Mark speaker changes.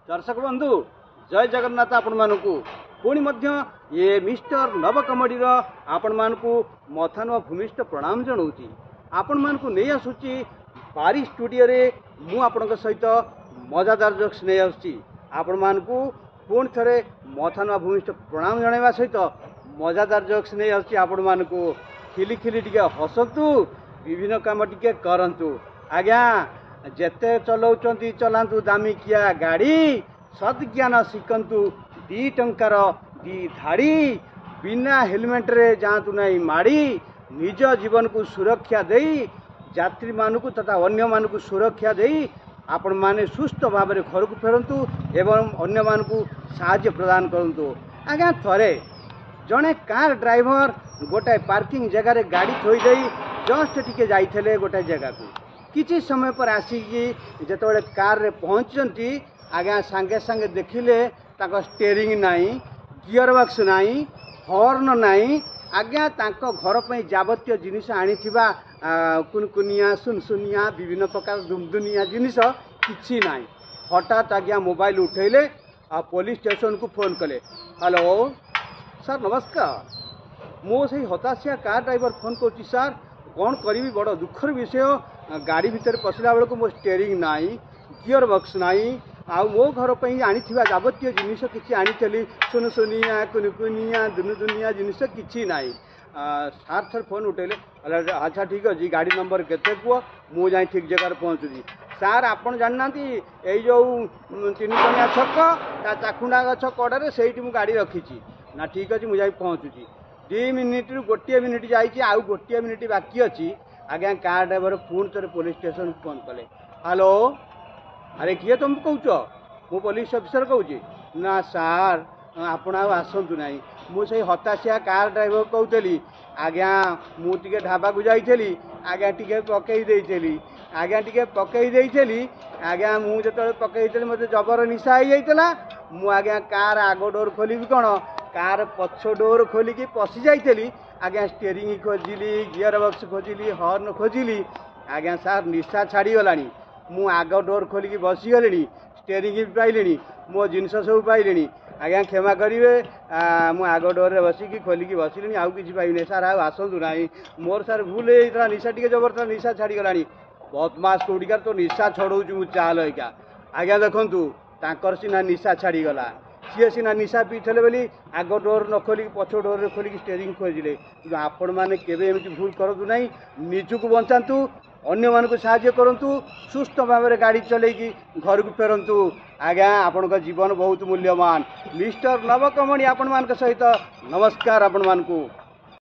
Speaker 1: दर्शक बंधु जय जगन्नाथ आपण मानकु पुणी मध्य ये मिस्टर नव कमेडी आपण मानकु मथान भूमिष्ठ प्रणाम जनाऊँगी आपण मानकु नहीं आसुची बारी स्टूडियो रे मु आपण सहित मजादार जोक्स नहीं आसुची आपण मानकु पुणी थरे मथान भूमिष्ठ प्रणाम जनाइबा सहित मजादार जोक्स नहीं आसुची आपण मानकु खिली खिली टिके हसतु विभिन्न काम टिके करंतु आज्ञा जेते चलाउचंती चलांतु दामिकिया गाड़ी सद्ज्ञान शिखंतु 2 टंकार 2 धाड़ी बिना हेलमेट रे जातु नहीं माड़ी निज जीवन को सुरक्षा देई यात्री मानकु तथा अन्य मानकु सुरक्षा देई आपण माने सुस्थ भाव में घर को फेरंतु एवं अन्य मानकु साहाय्य प्रदान करंतु। आज्ञा थरे जड़े कार ड्राइवर गोटाए पार्किंग जगार गाड़ी थोई दे जस्ट टिके जाइथिले गोटाए जगह को किछि समय पर आसिकी जेतबेले कार रे पहुंचती आज्ञा सांगे सांगे देखिले ताको स्टीयरिंग नाही गियर बॉक्स नाही हॉर्न नाही आज्ञा ताको घर पे जावतीय जिनिस आनिथिबा कुनकुनिया सुनसुनिया विभिन्न प्रकार दुमदुनिया जिनिस किछि नाही। हठात आज्ञा मोबाइल उठेले आ पुलिस स्टेशन को फोन कले। हेलो सर नमस्कार मो से हताशिया कार ड्राइवर फोन कर सर कौन करी बड़ दुखर विषय गाड़ी भितर पशिला बेलू मो स्टीयरिंग नाई गियर बॉक्स नाई आउ मो घर पर आनी जावतीय जिनिस किसी आनी सुनसुनिया कुनकुनिया दुनुदुनिया जिनिस किसी नाई। सार सर फोन उठेले अच्छा ठीक अच्छे गाड़ी नंबर केते कुह मु जाए ठीक जगह पहुँचुची। सार आपन जानना ये जो 3 कोनिया छक चाखुंडा गछ कड़े से गाड़ी रखी ना ठीक अच्छे मुझे पहुँचुची 2 मिनिट रु गोटे मिनिट जाइए आउ गोटे मिनिट बाकी अच्छी आज्ञा कार ड्राइवर पुणी थे पुलिस स्टेशन फोन कले। हेलो अरे किए तुम कौच मु पुलिस ऑफिसर कहूँ ना सार आपण आसतु ना मुझे हताशिया कार ड्राइवर कहूली आज्ञा मुझे ढाबा को जाइली आज्ञा टी पकई आज्ञा टी पकई आज्ञा मुझे पकई मत जबर निशा हो जाता मु आज्ञा कार आग डोर खोली कौन कार पछ डोर खोलिकी पशि जाइली आज्ञा स्टीयरिंग खोजिली गियर बॉक्स खोजिली हॉर्न खोजिली आज्ञा सार निशा छाड़गला मु आग डोर खोलिकी बसीगली स्टीयरिंग भी पाइली मो जिनस सब पाइली आज्ञा क्षमा करेंगे मु आग डोर बसिकी खोलिकी बसली आउ कि पाइबी सार आसतु ना मोर सार भूल होता निशा टी जबरदस्त निशा छाड़गला बदमाश कौटिकार तो निशा छड़ाऊँ मुझे चाल होगा आज्ञा देखु तांकर सीना निशा छाड़गला सी सीना निशा पीते बोली आग डोर न खोलिक पछ डोर खोलिक स्टीयरिंग खोजिले कि आपण मैंने केवे एमती भूल करूँ ना निजक बचातु अन्य मानक साहाय्य करूँ सुस्थ भाव में गाड़ी चलैकी घर को फेरतु आज्ञा आपण जीवन बहुत मूल्यवान। मिस्टर नव कमेडी आपण मान सहित नमस्कार आपण मानकु।